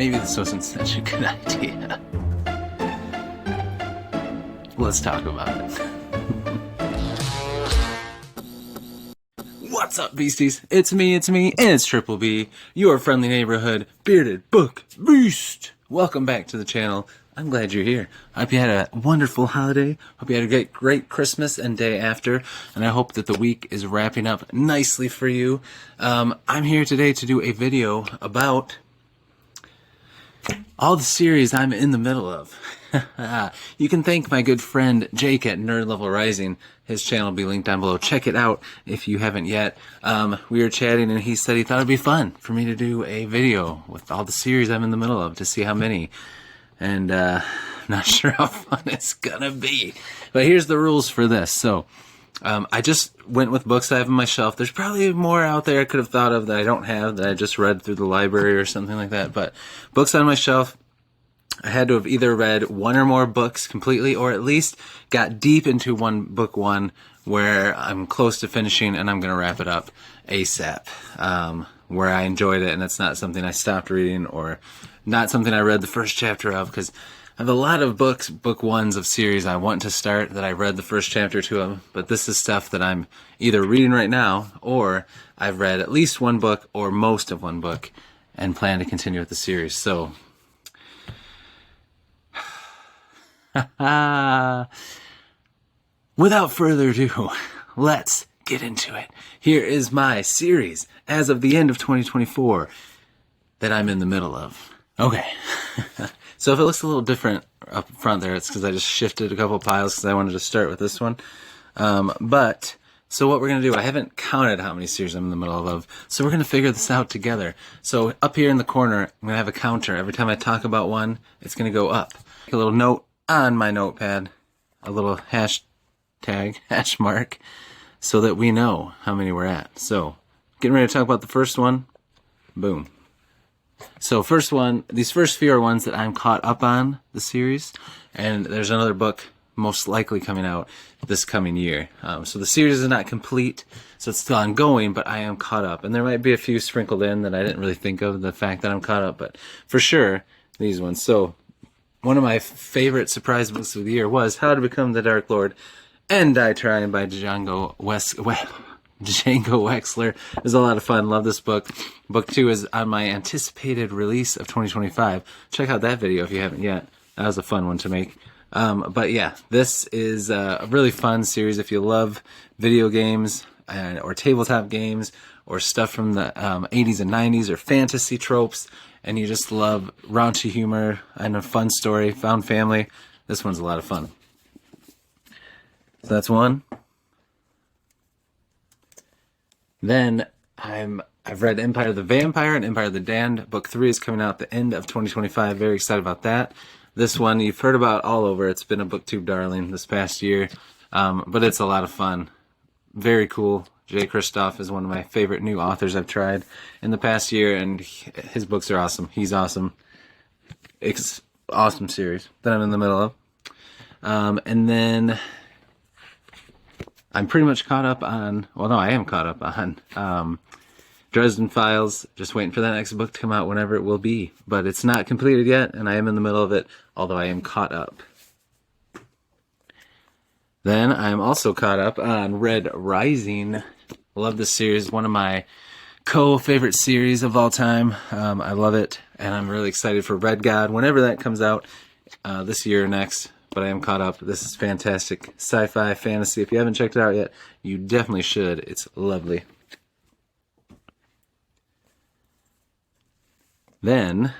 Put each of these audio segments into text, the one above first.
maybe this wasn't such a good idea. Let's talk about it. What's up, beasties? It's me, and it's Triple B, your friendly neighborhood bearded book beast. Welcome back to the channel. I'm glad you're here. I hope you had a wonderful holiday. Hope you had a great Christmas and day after. And I hope that the week is wrapping up nicely for you. I'm here today to do a video about all the series I'm in the middle of. You can thank my good friend Jake at Nerd Level Rising. His channel will be linked down below. Check it out if you haven't yet. We were chatting and he said he thought it'd be fun for me to do a video with all the series I'm in the middle of to see how many. And I'm not sure how fun it's gonna be. But here's the rules for this. So I just went with books I have on my shelf. There's probably more out there I could have thought of that I don't have, that I just read through the library or something like that. But books on my shelf, I had to have either read one or more books completely, or at least got deep into book one where I'm close to finishing and I'm going to wrap it up ASAP, where I enjoyed it and it's not something I stopped reading or not something I read the first chapter of, because I have a lot of book ones of series I want to start that I read the first chapter to them, but this is stuff that I'm either reading right now or I've read at least one book or most of one book and plan to continue with the series. So without further ado, let's get into it. Here is my series as of the end of 2024 that I'm in the middle of. Okay. So if it looks a little different up front there, it's because I just shifted a couple piles because I wanted to start with this one. So what we're going to do, I haven't counted how many series I'm in the middle of, so we're going to figure this out together. So up here in the corner, I'm going to have a counter. Every time I talk about one, it's going to go up. A little note on my notepad, a little hash mark, so that we know how many we're at. So getting ready to talk about the first one. Boom. So first one, these first few are ones that I'm caught up on the series, and there's another book most likely coming out this coming year. So the series is not complete, so it's still ongoing, but I am caught up. And there might be a few sprinkled in that I didn't really think of, the fact that I'm caught up, but for sure, these ones. So one of my favorite surprise books of the year was How to Become the Dark Lord and Die Trying by Django Wexler. It was a lot of fun. Love this book. Book 2 is on my anticipated release of 2025. Check out that video if you haven't yet. That was a fun one to make. But yeah, this is a really fun series if you love video games or tabletop games or stuff from the 80s and 90s or fantasy tropes, and you just love raunchy humor and a fun story, found family. This one's a lot of fun. So that's one. Then I've read Empire of the Vampire and Empire of the Damned. Book 3 is coming out at the end of 2025. Very excited about that. This one you've heard about all over. It's been a booktube darling this past year, but it's a lot of fun. Very cool. Jay Kristoff is one of my favorite new authors I've tried in the past year, and his books are awesome. He's awesome. It's awesome series that I'm in the middle of. And then I'm pretty much caught up on, well, no, I am caught up on Dresden Files. Just waiting for that next book to come out whenever it will be. But it's not completed yet, and I am in the middle of it, although I am caught up. Then I'm also caught up on Red Rising. Love this series. One of my co-favorite series of all time. I love it, and I'm really excited for Red God whenever that comes out this year or next. But I am caught up. This is fantastic sci-fi fantasy. If you haven't checked it out yet, you definitely should. It's lovely. Then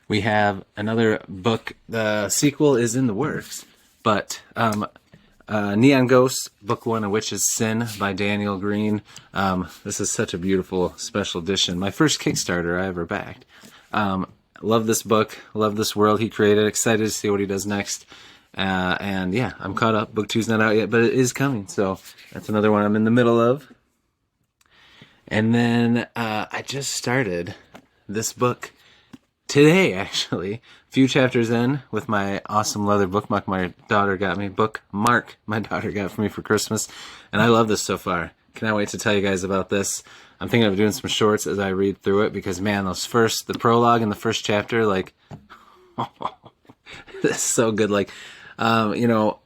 we have another book. The sequel is in the works, but Neon Ghosts, Book 1, A Witch's Sin by Daniel Green. This is such a beautiful special edition. My first Kickstarter I ever backed. Love this book. Love this world he created. Excited to see what he does next. And yeah, I'm caught up. Book 2's not out yet, but it is coming. So that's another one I'm in the middle of. And then I just started this book today, actually. A few chapters in with my awesome leather bookmark my daughter got for me for Christmas. And I love this so far. Cannot wait to tell you guys about this. I'm thinking of doing some shorts as I read through it because, man, the prologue in the first chapter, like, this is so good. Like, you know,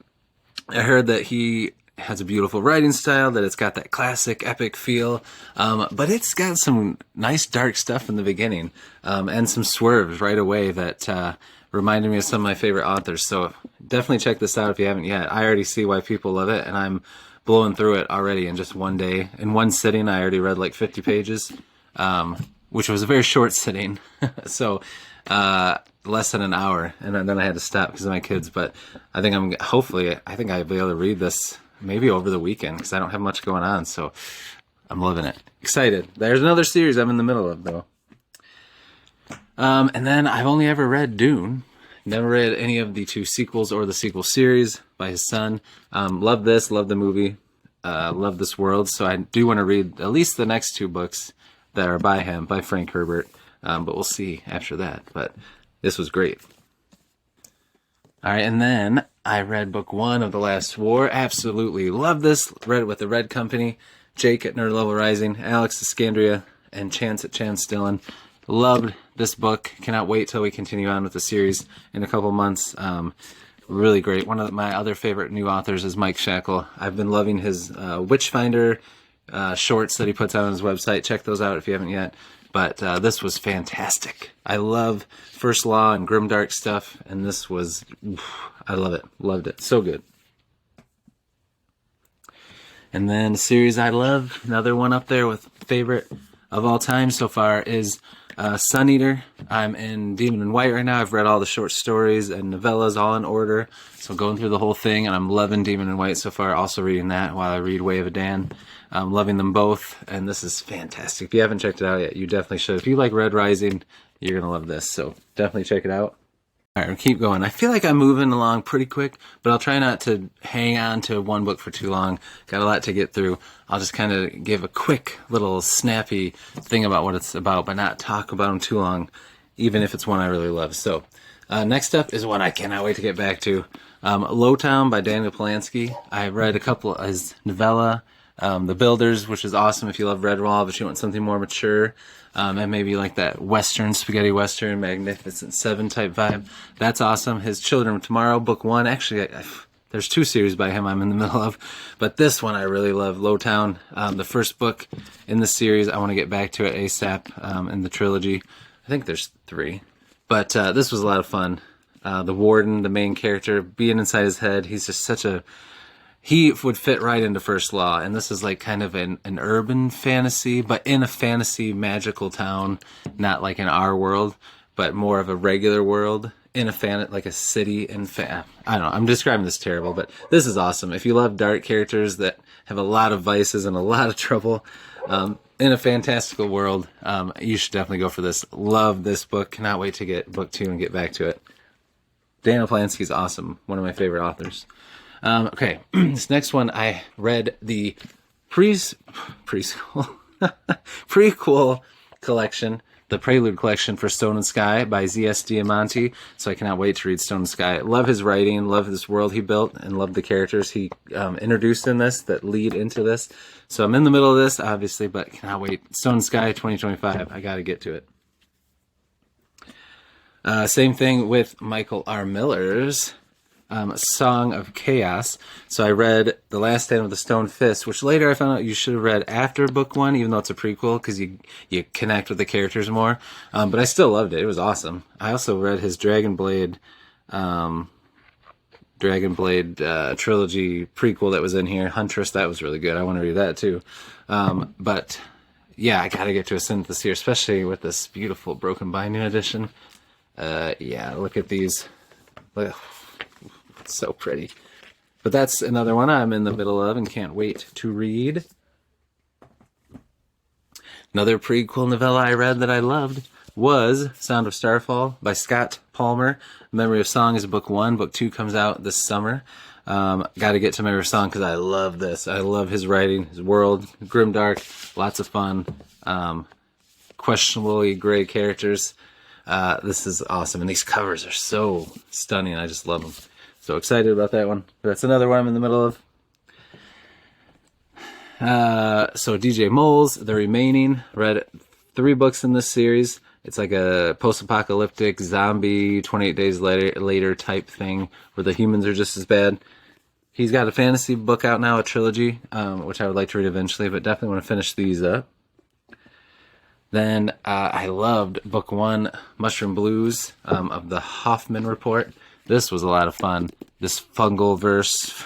I heard that he has a beautiful writing style, that it's got that classic epic feel, but it's got some nice dark stuff in the beginning, and some swerves right away that reminded me of some of my favorite authors. So definitely check this out if you haven't yet. I already see why people love it, and I'm blowing through it already in just one day. In one sitting, I already read like 50 pages, which was a very short sitting. So less than an hour, and then I had to stop because of my kids. But I think I'll be able to read this maybe over the weekend because I don't have much going on. So I'm loving it. Excited. There's another series I'm in the middle of though. And then I've only ever read Dune. Never read any of the 2 sequels or the sequel series by his son. Love this, love the movie, love this world. So I do want to read at least the next 2 books that are by him, by Frank Herbert. But we'll see after that. But this was great. All right, and then I read book 1 of The Last War. Absolutely love this. Read it with the Red Company, Jake at Nerd Level Rising, Alex at Scandria, and Chance at Chance Dillon. Loved this book. Cannot wait till we continue on with the series in a couple months. Really great. One of my other favorite new authors is Mike Shackle. I've been loving his Witchfinder shorts that he puts out on his website. Check those out if you haven't yet. But this was fantastic. I love First Law and grimdark stuff, and this was, I love it. Loved it. So good. And then a series I love, another one up there with favorite of all time so far is Sun Eater. I'm in Demon in White right now. I've read all the short stories and novellas all in order. So going through the whole thing, and I'm loving Demon in White so far. Also reading that while I read Way of Adan. I'm loving them both, and this is fantastic. If you haven't checked it out yet, you definitely should. If you like Red Rising, you're going to love this. So definitely check it out. All right, we'll keep going. I feel like I'm moving along pretty quick, but I'll try not to hang on to one book for too long. Got a lot to get through. I'll just kind of give a quick little snappy thing about what it's about, but not talk about them too long, even if it's one I really love. So next up is one I cannot wait to get back to. Lowtown by Daniel Polanski. I read a couple of his novella, The Builders, which is awesome if you love Redwall, but you want something more mature. And maybe like that Western, spaghetti Western, Magnificent Seven type vibe. That's awesome. His Children of Tomorrow, book 1. Actually, there's 2 series by him I'm in the middle of. But this one I really love, Lowtown. The first book in the series. I want to get back to it ASAP in the trilogy. I think there's 3. But this was a lot of fun. The warden, the main character, being inside his head. He's just he would fit right into First Law, and this is like kind of an urban fantasy, but in a fantasy magical town, not like in our world, but more of a regular world in like a city in I don't know, I'm describing this terrible, but this is awesome. If you love dark characters that have a lot of vices and a lot of trouble, in a fantastical world, you should definitely go for this. Love this book. Cannot wait to get book 2 and get back to it. Daniel Polanski is awesome. One of my favorite authors. Okay, this next one I read the prequel collection, the Prelude collection for Stone and Sky by Z.S. Diamante. So I cannot wait to read Stone and Sky. Love his writing, love this world he built, and love the characters he introduced in this that lead into this. So I'm in the middle of this, obviously, but cannot wait. Stone and Sky 2025. I got to get to it. Same thing with Michael R. Miller's Song of Chaos. So I read The Last Stand of the Stone Fist, which later I found out you should have read after book 1, even though it's a prequel, because you connect with the characters more. But I still loved it. It was awesome. I also read his Dragon Blade trilogy prequel that was in here, Huntress. That was really good. I want to read that too. But yeah, I got to get to a synthesis here, especially with this beautiful broken binding edition. Yeah, look at these. Look. It's so pretty. But that's another one I'm in the middle of and can't wait to read. Another prequel novella I read that I loved was Sound of Starfall by Scott Palmer. Memory of Song is book 1. Book 2 comes out this summer. Got to get to Memory of Song because I love this. I love his writing, his world, grimdark, lots of fun, questionably gray characters. This is awesome, and these covers are so stunning. I just love them. So excited about that one. That's another one I'm in the middle of. So DJ Moles, The Remaining, read 3 books in this series. It's like a post-apocalyptic zombie 28 days later type thing where the humans are just as bad. He's got a fantasy book out now, a trilogy, which I would like to read eventually, but definitely want to finish these up. Then I loved book 1, Mushroom Blues, of the Hoffman Report. This was a lot of fun. This fungal verse,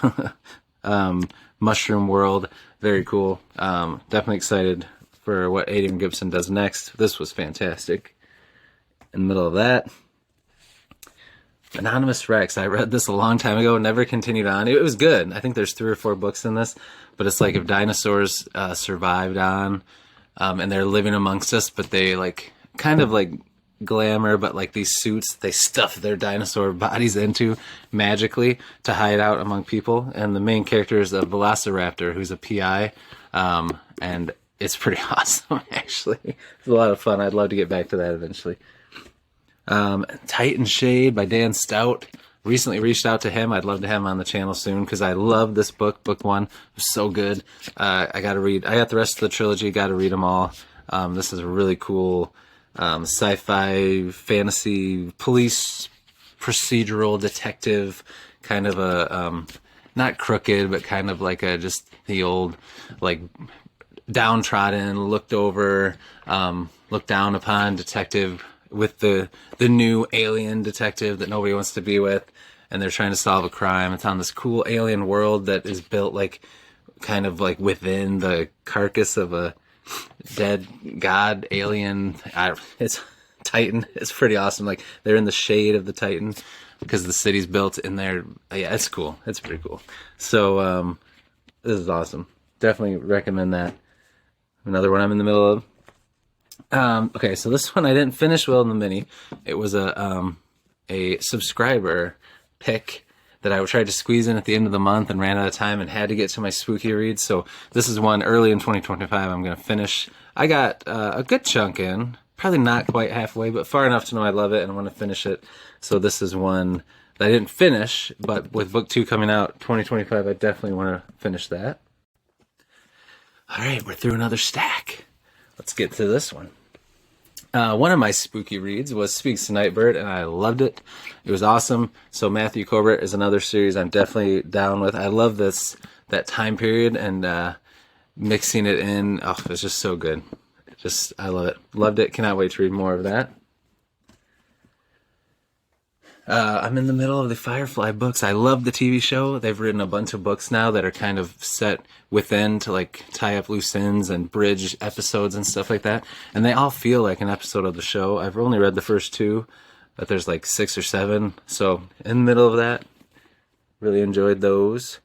mushroom world, very cool. Definitely excited for what Adrian Gibson does next. This was fantastic. In the middle of that, Anonymous Rex. I read this a long time ago, never continued on. It was good. I think there's 3 or 4 books in this, but it's like if dinosaurs survived on, and they're living amongst us, but they like kind of like glamour, but like these suits they stuff their dinosaur bodies into magically to hide out among people. And the main character is a velociraptor who's a PI, and it's pretty awesome, actually. It's a lot of fun. I'd love to get back to that eventually. Titan Shade by Dan Stout. Recently reached out to him. I'd love to have him on the channel soon because I love this book. Book 1 was so good. I got the rest of the trilogy. Got to read them all. This is a really cool sci-fi, fantasy, police, procedural, detective, kind of a, not crooked, but kind of like just the old, like, downtrodden, looked over, looked down upon detective with the new alien detective that nobody wants to be with, and they're trying to solve a crime. It's on this cool alien world that is built like kind of like within the carcass of a dead god alien. It's Titan. It's pretty awesome. Like they're in the shade of the Titan because the city's built in there. Yeah, it's cool. It's pretty cool. So this is awesome. Definitely recommend that. Another one I'm in the middle of. Okay, so this one I didn't finish well in the mini. It was a subscriber pick that I tried to squeeze in at the end of the month and ran out of time and had to get to my spooky reads. So this is one early in 2025 I'm going to finish. I got a good chunk in, probably not quite halfway, but far enough to know I love it and I want to finish it. So this is one that I didn't finish, but with book 2 coming out 2025, I definitely want to finish that. All right, we're through another stack. Let's get to this one. One of my spooky reads was Speaks to Nightbird, and I loved it. It was awesome. So Matthew Corbett is another series I'm definitely down with. I love that time period and mixing it in. Oh, it's just so good. I love it. Loved it. Cannot wait to read more of that. I'm in the middle of the Firefly books. I love the TV show. They've written a bunch of books now that are kind of set within to like tie up loose ends and bridge episodes and stuff like that. And they all feel like an episode of the show. I've only read the first 2, but there's like 6 or 7. So in the middle of that, really enjoyed those.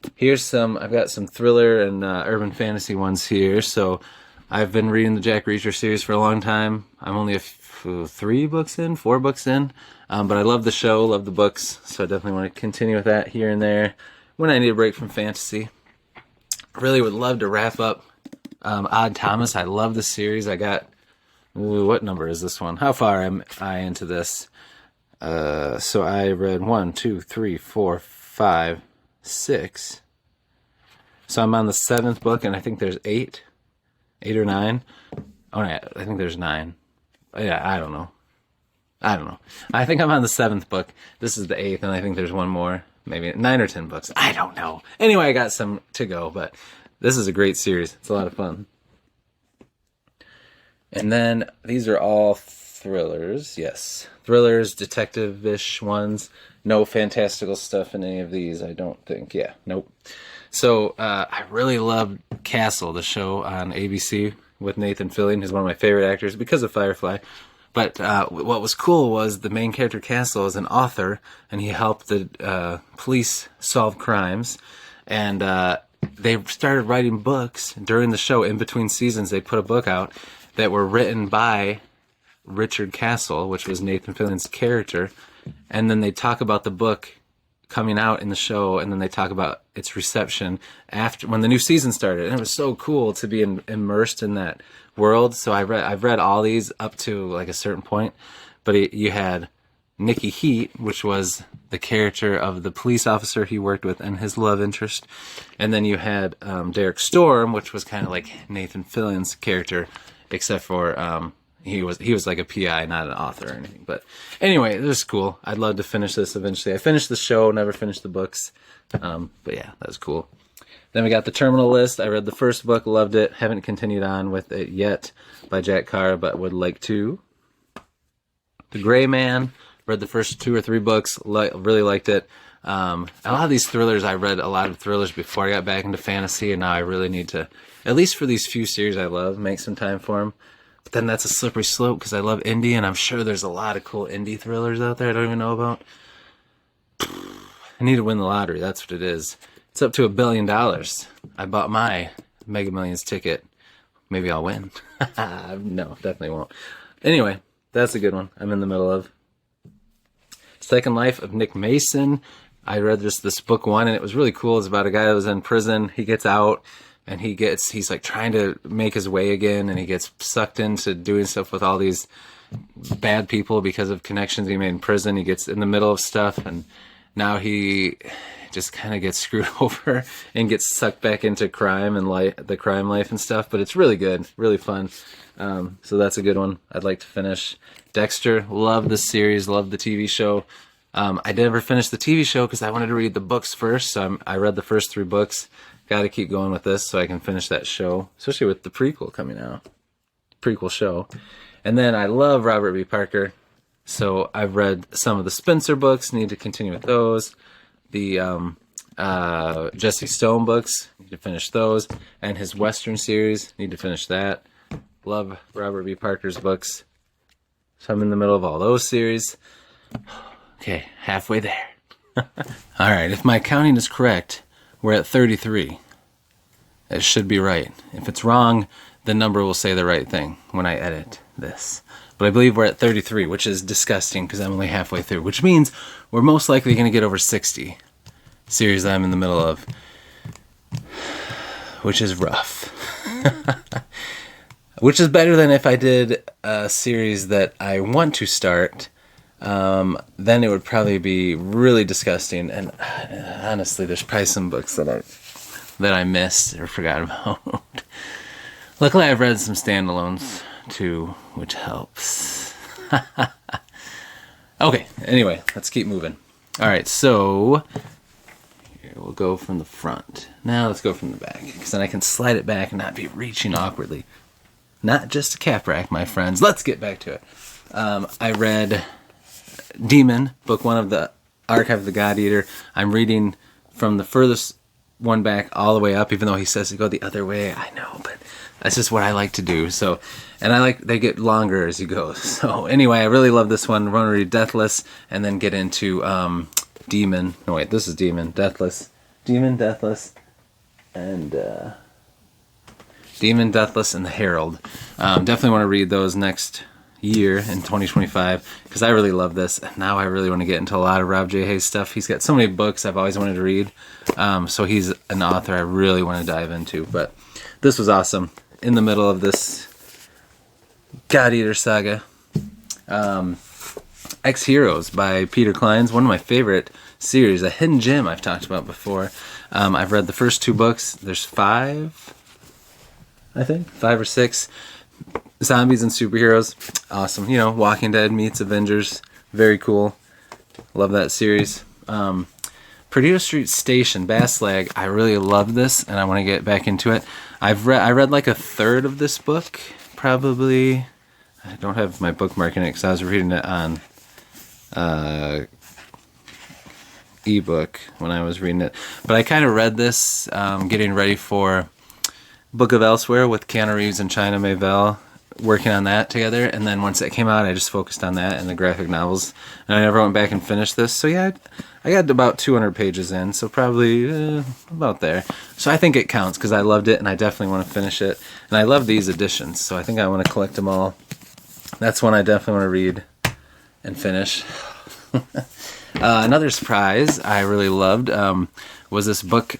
I've got some thriller and urban fantasy ones here. So I've been reading the Jack Reacher series for a long time. I'm only 4 books in, but I love the show, love the books, so I definitely want to continue with that here and there when I need a break from fantasy. Really would love to wrap up Odd Thomas. I love the series. I got, what number is this one? How far am I into this? So I read 1, 2, 3, 4, 5, 6. So I'm on the 7th book, and I think there's 8 or 9. Oh, yeah, I think there's 9. Yeah, I don't know. I think I'm on the 7th book. This is the 8th, and I think there's one more. Maybe 9 or 10 books. I don't know. Anyway, I got some to go, but this is a great series. It's a lot of fun. And then these are all thrillers. Yes. Thrillers, detective-ish ones. No fantastical stuff in any of these, I don't think. Yeah, nope. So I really loved Castle, the show on ABC with Nathan Fillion, who's one of my favorite actors because of Firefly. But what was cool was the main character, Castle, is an author, and he helped the police solve crimes. And they started writing books during the show. In between seasons, they put a book out that were written by Richard Castle, which was Nathan Fillion's character. And then they talk about the book coming out in the show, and then they talk about its reception after when the new season started. And it was so cool to be immersed in that world. So I've read all these up to like a certain point, but you had Nikki Heat, which was the character of the police officer he worked with and his love interest. And then you had Derek Storm, which was kind of like Nathan Fillion's character, except for he was like a PI, not an author or anything. But anyway, this is cool. I'd love to finish this eventually. I finished the show, never finished the books. But yeah, that was cool. Then we got The Terminal List. I read the first book, loved it. Haven't continued on with it yet by Jack Carr, but would like to. The Gray Man. Read the first 2 or 3 books. Really liked it. A lot of these thrillers, I read a lot of thrillers before I got back into fantasy, and now I really need to, at least for these few series I love, make some time for them. But then that's a slippery slope because I love indie, and I'm sure there's a lot of cool indie thrillers out there I don't even know about. I need to win the lottery. That's what it is. It's up to $1 billion. I bought my Mega Millions ticket. Maybe I'll win. No, definitely won't. Anyway, that's a good one I'm in the middle of. Second Life of Nick Mason. I read this book 1, and it was really cool. It's about a guy that was in prison. He gets out, and he's like trying to make his way again, and he gets sucked into doing stuff with all these bad people because of connections he made in prison. He gets in the middle of stuff, and now he just kind of gets screwed over and gets sucked back into crime and the crime life and stuff. But it's really good, really fun. So that's a good one I'd like to finish. Dexter, love the series, love the TV show. I never finished the TV show because I wanted to read the books first. So I read the first 3 books. Got to keep going with this so I can finish that show, especially with the prequel coming out. Prequel show. And then I love Robert B. Parker. So I've read some of the Spencer books, need to continue with those. The Jesse Stone books, need to finish those. And his Western series, need to finish that. Love Robert B. Parker's books. So I'm in the middle of all those series. Okay, halfway there. All right, if my counting is correct, we're at 33. It should be right. If it's wrong, the number will say the right thing when I edit this. But I believe we're at 33, which is disgusting because I'm only halfway through, which means we're most likely going to get over 60 series that I'm in the middle of, which is rough. Which is better than if I did a series that I want to start. Then it would probably be really disgusting. And honestly, there's probably some books that I missed or forgot about. Luckily, I've read some standalones too, which helps. Okay, anyway, let's keep moving. All right, so here we'll go from the front. Now let's go from the back, because then I can slide it back and not be reaching awkwardly. Not just a cap rack, my friends. Let's get back to it. I read Demon, book 1 of the Archive of the God Eater. I'm reading from the furthest one back all the way up, even though he says to go the other way. I know, but that's just what I like to do. So, and they get longer as you go. So anyway, I really love this one. I'm going to read Deathless and then get into Demon. No, wait, this is Demon. Deathless. Demon, Deathless, and Demon, Deathless, and the Herald. Definitely want to read those next year in 2025 because I really love this. Now I really want to get into a lot of Rob J. Hayes stuff. He's got so many books I've always wanted to read. So he's an author I really want to dive into. But this was awesome. In the middle of this God Eater saga. Ex-Heroes by Peter Clines, one of my favorite series, a hidden gem I've talked about before. I've read the first 2 books. There's 5, I think, 5 or 6. Zombies and superheroes. Awesome. You know, Walking Dead meets Avengers. Very cool. Love that series. Perdido Street Station, Basslag. I really love this, and I want to get back into it. I read like a third of this book, probably. I don't have my bookmark in it because I was reading it on ebook when I was reading it. But I kind of read this getting ready for Book of Elsewhere with Keanu Reeves and China Miéville, working on that together. And then once that came out, I just focused on that and the graphic novels. And I never went back and finished this. So yeah, I got about 200 pages in, so probably about there. So I think it counts because I loved it and I definitely want to finish it. And I love these editions, so I think I want to collect them all. That's one I definitely want to read and finish. Another surprise I really loved was this book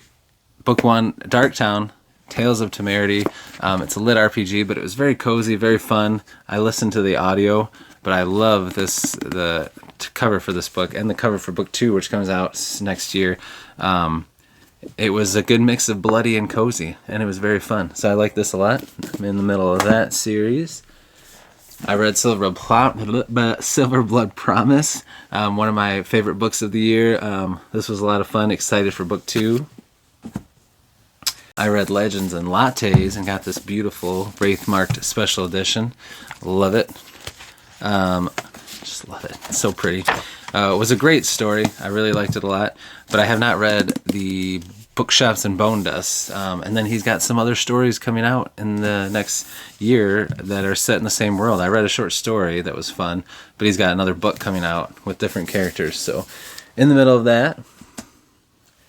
1, Darktown, Tales of Temerity. It's a lit RPG, but it was very cozy, very fun. I listened to the audio, but I love the cover for this book and the cover for book 2, which comes out next year. It was a good mix of bloody and cozy, and it was very fun. So I like this a lot. I'm in the middle of that series. I read Silver Blood Promise, one of my favorite books of the year. This was a lot of fun. Excited for book 2. I read Legends and Lattes and got this beautiful Wraith-marked special edition. Love it. Just love it. It's so pretty. It was a great story. I really liked it a lot. But I have not read the Bookshops and Bone Dust. And then he's got some other stories coming out in the next year that are set in the same world. I read a short story that was fun, but he's got another book coming out with different characters. So in the middle of that,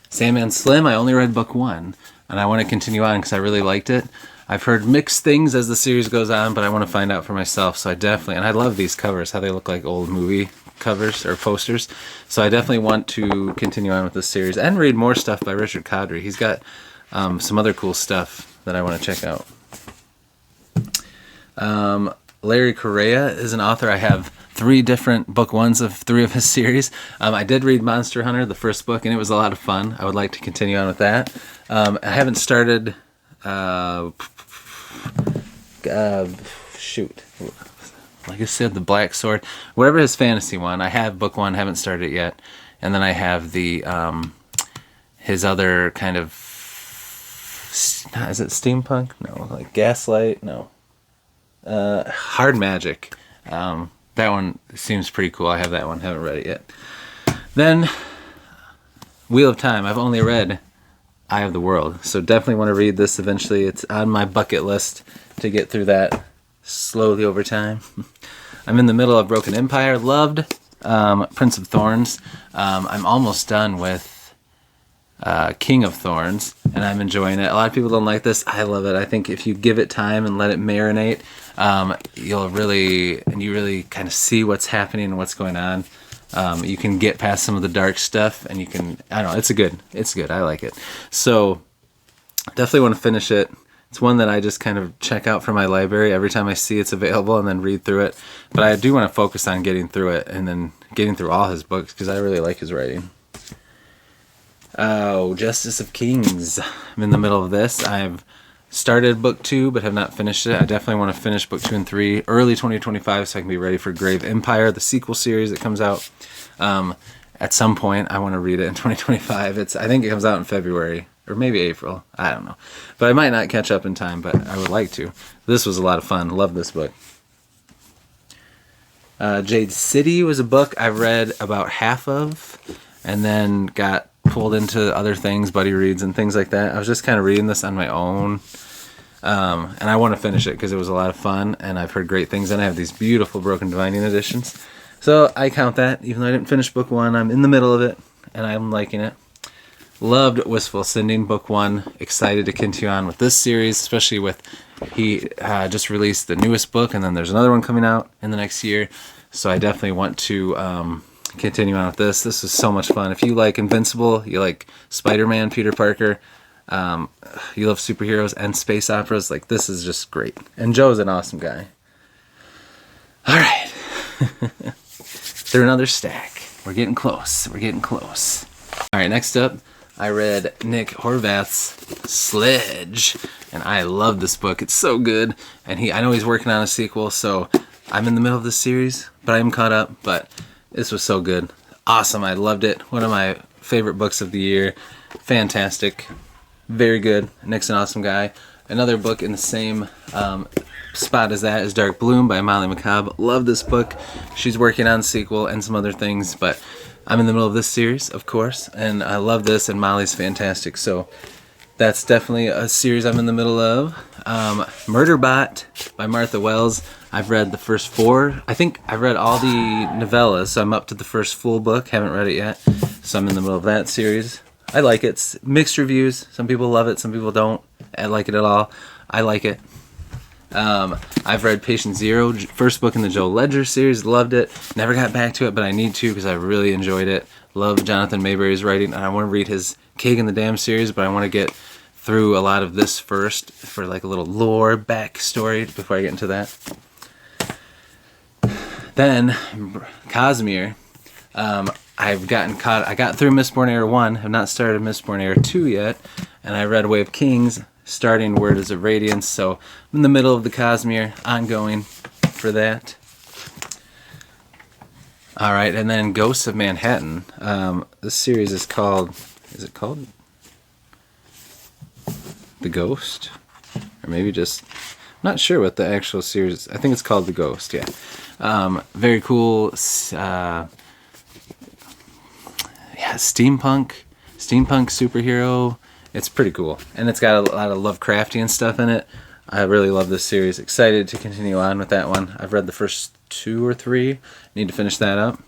Sandman Slim, I only read book 1. And I want to continue on because I really liked it. I've heard mixed things as the series goes on, but I want to find out for myself. So I definitely, and I love these covers, how they look like old movie covers or posters. So I definitely want to continue on with this series and read more stuff by Richard Codry. He's got some other cool stuff that I want to check out. Larry Correa is an author. I have 3 different book 1s of 3 of his series. I did read Monster Hunter, the first book, and it was a lot of fun. I would like to continue on with that. I haven't started... shoot. Like I said, The Black Sword. Whatever his fantasy one. I have book 1, haven't started it yet. And then I have the... his other kind of... Is it steampunk? No. Like Gaslight? No. Hard Magic. That one seems pretty cool. I have that one. Haven't read it yet. Then, Wheel of Time. I've only read Eye of the World. So definitely want to read this eventually. It's on my bucket list to get through that slowly over time. I'm in the middle of Broken Empire. Loved Prince of Thorns. I'm almost done with King of Thorns, and I'm enjoying it. A lot of people don't like this. I love it. I think if you give it time and let it marinate, you really kind of see what's happening and what's going on. You can get past some of the dark stuff, and you can, I don't know, it's good. I like it. So definitely want to finish it. It's one that I just kind of check out from my library every time I see it's available and then read through it. But I do want to focus on getting through it and then getting through all his books because I really like his writing. Oh, Justice of Kings. I'm in the middle of this. I've started book 2 but have not finished it. I definitely want to finish book 2 and 3 early 2025 so I can be ready for Grave Empire, the sequel series that comes out. At some point, I want to read it in 2025. I think it comes out in February or maybe April. I don't know. But I might not catch up in time, but I would like to. This was a lot of fun. Love this book. Jade City was a book I read about half of and then got pulled into other things, buddy reads and things like that. I was just kind of reading this on my own. And I want to finish it because it was a lot of fun and I've heard great things. And I have these beautiful Broken Divining editions. So I count that. Even though I didn't finish book 1, I'm in the middle of it and I'm liking it. Loved Wistful Sending book 1. Excited to continue on with this series, especially with he just released the newest book and then there's another one coming out in the next year. So I definitely want to continue on with this. This is so much fun. If you like Invincible, you like Spider-Man, Peter Parker, you love superheroes and space operas, like this is just great. And Joe's an awesome guy. All right. Through another stack. We're getting close. All right, next up, I read Nick Horvath's Sledge, and I love this book. It's so good, and I know he's working on a sequel, so I'm in the middle of this series, but I'm caught up, but this was so good. Awesome, I loved it. One of my favorite books of the year. Fantastic. Very good. Nick's an awesome guy. Another book in the same spot as that is Dark Bloom by Molly McCobb. Love this book. She's working on a sequel and some other things, but I'm in the middle of this series, of course, and I love this, and Molly's fantastic. So that's definitely a series I'm in the middle of. Murderbot by Martha Wells. I've read the first 4. I think I've read all the novellas, so I'm up to the first full book. Haven't read it yet, so I'm in the middle of that series. I like it. It's mixed reviews. Some people love it, some people don't like it at all. I like it. I've read Patient Zero, first book in the Joe Ledger series. Loved it. Never got back to it, but I need to because I really enjoyed it. Love Jonathan Mayberry's writing, and I want to read his Cake and the Dam series, but I want to get through a lot of this first for like a little lore backstory before I get into that. Then Cosmere. I've gotten caught. I got through Mistborn Era 1. Have not started Mistborn Era 2 yet. And I read Way of Kings, starting Words of Radiance. So I'm in the middle of the Cosmere, ongoing for that. All right, and then Ghosts of Manhattan. This series is called, is it called The Ghost? Or maybe just, I'm not sure what the actual series, I think it's called The Ghost, yeah. Very cool, steampunk superhero. It's pretty cool, and it's got a lot of Lovecraftian stuff in it. I really love this series. Excited to continue on with that one. I've read the first 2 or 3. Need to finish that up.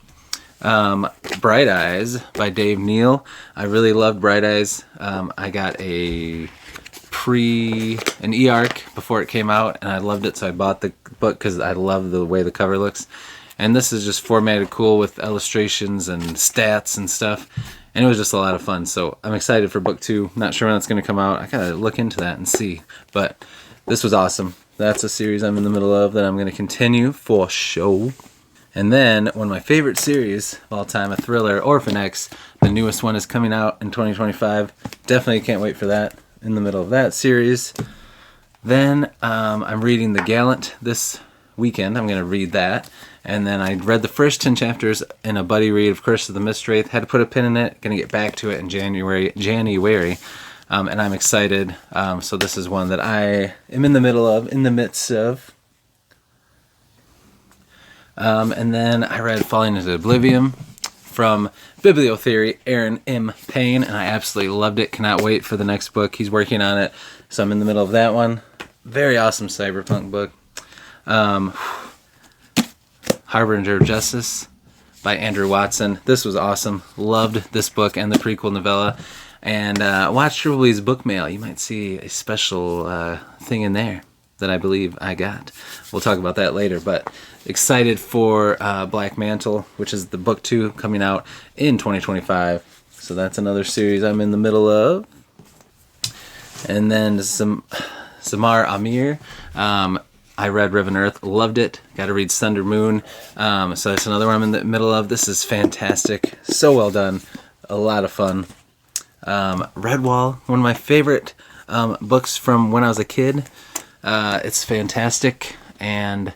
Bright Eyes by Dave Neal. I really loved Bright Eyes. I got an e-arc before it came out, and I loved it, so I bought the book because I love the way the cover looks. And this is just formatted cool with illustrations and stats and stuff. And it was just a lot of fun. So I'm excited for book 2. Not sure when that's going to come out. I gotta look into that and see. But this was awesome. That's a series I'm in the middle of that I'm going to continue for show. And then one of my favorite series of all time, a thriller, Orphan X. The newest one is coming out in 2025. Definitely can't wait for that. In the middle of that series. Then I'm reading The Gallant this weekend. I'm going to read that. And then I read the first 10 chapters in a buddy read of Curse of the Mistwraith. Had to put a pin in it. Going to get back to it in January. And I'm excited. So this is one that I am in the midst of. And then I read Falling into Oblivion from Bibliotheory, Aaron M. Payne, and I absolutely loved it. Cannot wait for the next book. He's working on it, so I'm in the middle of that one. Very awesome cyberpunk book. Harbinger of Justice by Andrew Watson. This was awesome. Loved this book and the prequel novella. And watch Triple Book Mail. You might see a special thing in there that I believe I got. We'll talk about that later, but excited for Black Mantle, which is the book 2 coming out in 2025. So that's another series I'm in the middle of. And then Samar Amir. I read Riven Earth, loved it. Got to read Thunder Moon. So that's another one I'm in the middle of. This is fantastic. So well done. A lot of fun. Redwall, one of my favorite books from when I was a kid. It's fantastic, and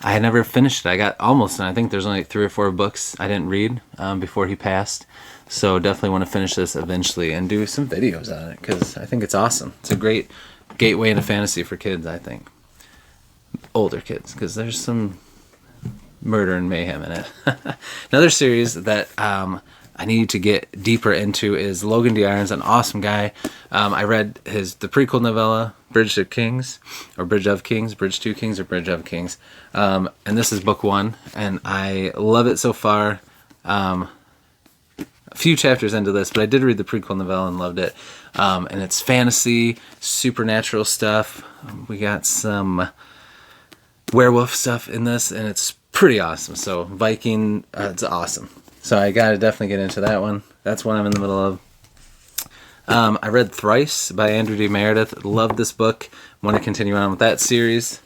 I had never finished it. I got almost done. I think there's only 3 or 4 books I didn't read before he passed. So definitely want to finish this eventually and do some videos on it because I think it's awesome. It's a great gateway into fantasy for kids, I think. Older kids, because there's some murder and mayhem in it. Another series that I need to get deeper into is Logan D'Arn's an awesome guy. I read the prequel novella, Bridge of Kings. And this is book 1, and I love it so far. A few chapters into this, but I did read the prequel novella and loved it. And it's fantasy, supernatural stuff. We got some werewolf stuff in this, and it's pretty awesome. So Viking, it's awesome. So I gotta definitely get into that one. That's one I'm in the middle of. I read Thrice by Andrew D. Meredith. Love this book. Want to continue on with that series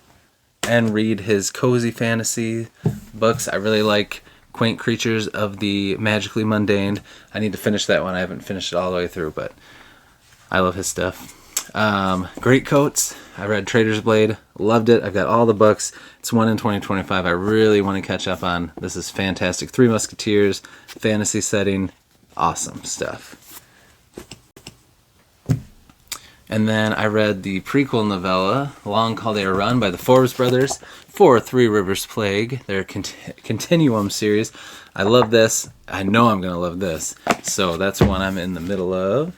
and read his cozy fantasy books. I really like Quaint Creatures of the Magically Mundane. I need to finish that one. I haven't finished it all the way through, but I love his stuff. Great Coats. I read Trader's Blade. Loved it. I've got all the books. It's one in 2025 I really want to catch up on. This is fantastic. 3 Musketeers, fantasy setting, awesome stuff. And then I read the prequel novella, Long Caldera Run by the Forbes brothers for Three Rivers Plague, their Continuum series. I love this. I know I'm going to love this. So that's one I'm in the middle of.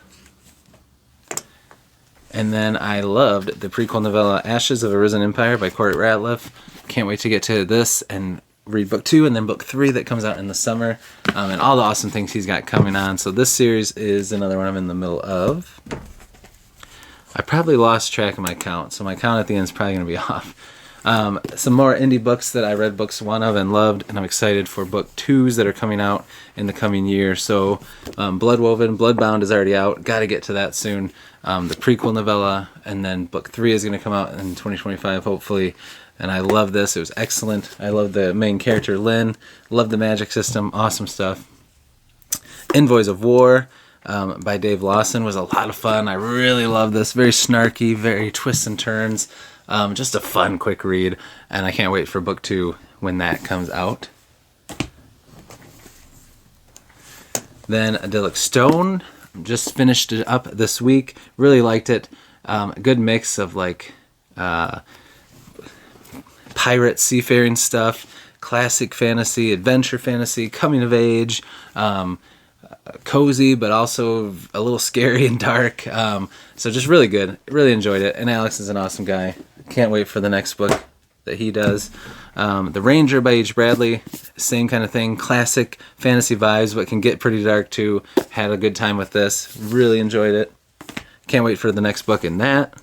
And then I loved the prequel novella Ashes of a Risen Empire by Court Ratliff. Can't wait to get to this and read book 2 and then book 3 that comes out in the summer. And all the awesome things he's got coming on. So this series is another one I'm in the middle of. I probably lost track of my count, so my count at the end is probably going to be off. Some more indie books that I read books 1 of and loved, and I'm excited for book 2s that are coming out in the coming year. So Bloodbound is already out. Got to get to that soon. The prequel novella, and then book 3 is going to come out in 2025, hopefully. and I love this. It was excellent. I love the main character, Lynn. Love the magic system. Awesome stuff. Envoys of War by Dave Lawson was a lot of fun. I really love this. Very snarky, very twists and turns. Just a fun, quick read, and I can't wait for book 2 when that comes out. Then Idyllic Stone, just finished it up this week. Really liked it. A good mix of like pirate seafaring stuff, classic fantasy, adventure fantasy, coming of age, cozy but also a little scary and dark. So just really good. Really enjoyed it. And Alex is an awesome guy. Can't wait for the next book that he does. The Ranger by H. Bradley, same kind of thing. Classic fantasy vibes, but can get pretty dark too. Had a good time with this. Really enjoyed it. Can't wait for the next book in that.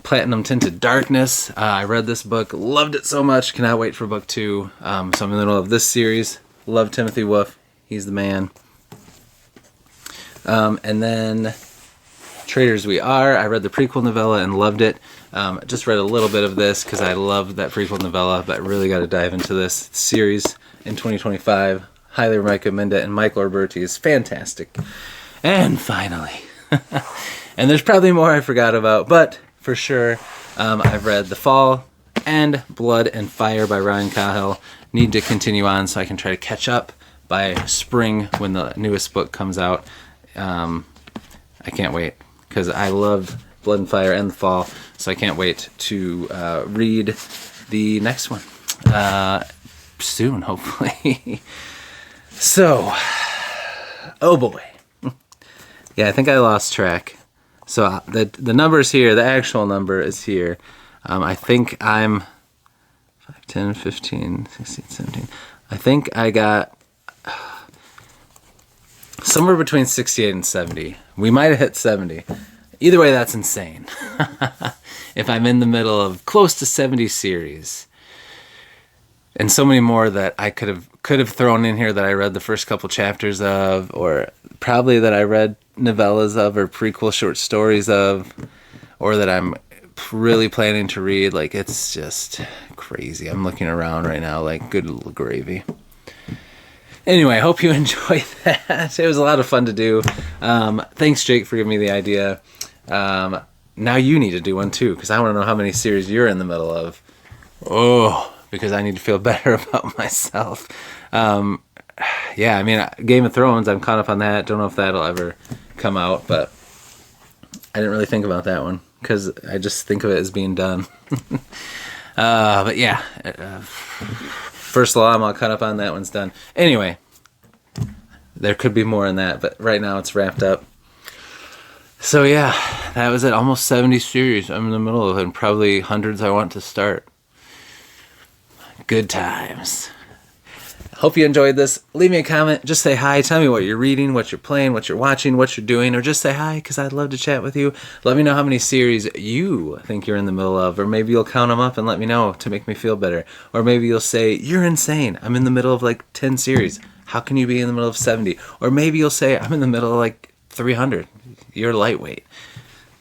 Platinum Tinted Darkness. I read this book, loved it so much. Cannot wait for book 2. So I'm in the middle of this series. Love Timothy Wolf. He's the man. And then Traitors We Are. I read the prequel novella and loved it. Just read a little bit of this because I loved that prequel novella, but really got to dive into this series in 2025. Highly recommend it. And Michael Alberti is fantastic. And finally, and there's probably more I forgot about, but for sure, I've read The Fall and Blood and Fire by Ryan Cahill. Need to continue on so I can try to catch up by spring when the newest book comes out. I can't wait because I loved Blood and Fire and The Fall, so I can't wait to read the next one soon, hopefully. So, oh boy. Yeah, I think I lost track. So the number's here. The actual number is here. I think I'm 5, 10, 15, 16, 17. I think I got somewhere between 68 and 70. We might have hit 70. Either way, that's insane. If I'm in the middle of close to 70 series. And so many more that I could have thrown in here that I read the first couple chapters of, or probably that I read novellas of or prequel short stories of, or that I'm really planning to read. Like, it's just crazy. I'm looking around right now like good little gravy. Anyway, I hope you enjoyed that. It was a lot of fun to do. Thanks, Jake, for giving me the idea. Now you need to do one too, because I want to know how many series you're in the middle of. Oh, because I need to feel better about myself. Yeah, I mean, Game of Thrones, I'm caught up on that. Don't know if that'll ever come out, but I didn't really think about that one because I just think of it as being done. But yeah, First Law, I'm all caught up on. That one's done. Anyway, there could be more in that, but right now it's wrapped up. So yeah, that was it. Almost 70 series I'm in the middle of, and probably hundreds I want to start. Good times. Hope you enjoyed this. Leave me a comment. Just say hi. Tell me what you're reading, what you're playing, what you're watching, what you're doing, or just say hi because I'd love to chat with you. Let me know how many series you think you're in the middle of, or maybe you'll count them up and let me know to make me feel better. Or maybe you'll say, you're insane. I'm in the middle of like 10 series. How can you be in the middle of 70? Or maybe you'll say, I'm in the middle of like 300. You're lightweight.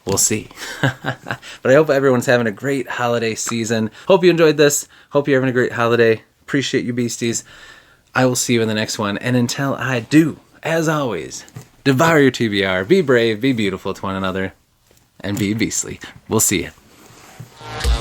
We'll see. But I hope everyone's having a great holiday season. Hope you enjoyed this. Hope you're having a great holiday. Appreciate you, beasties. I will see you in the next one. And until I do, as always, devour your TBR. Be brave, be beautiful to one another, and be beastly. We'll see you.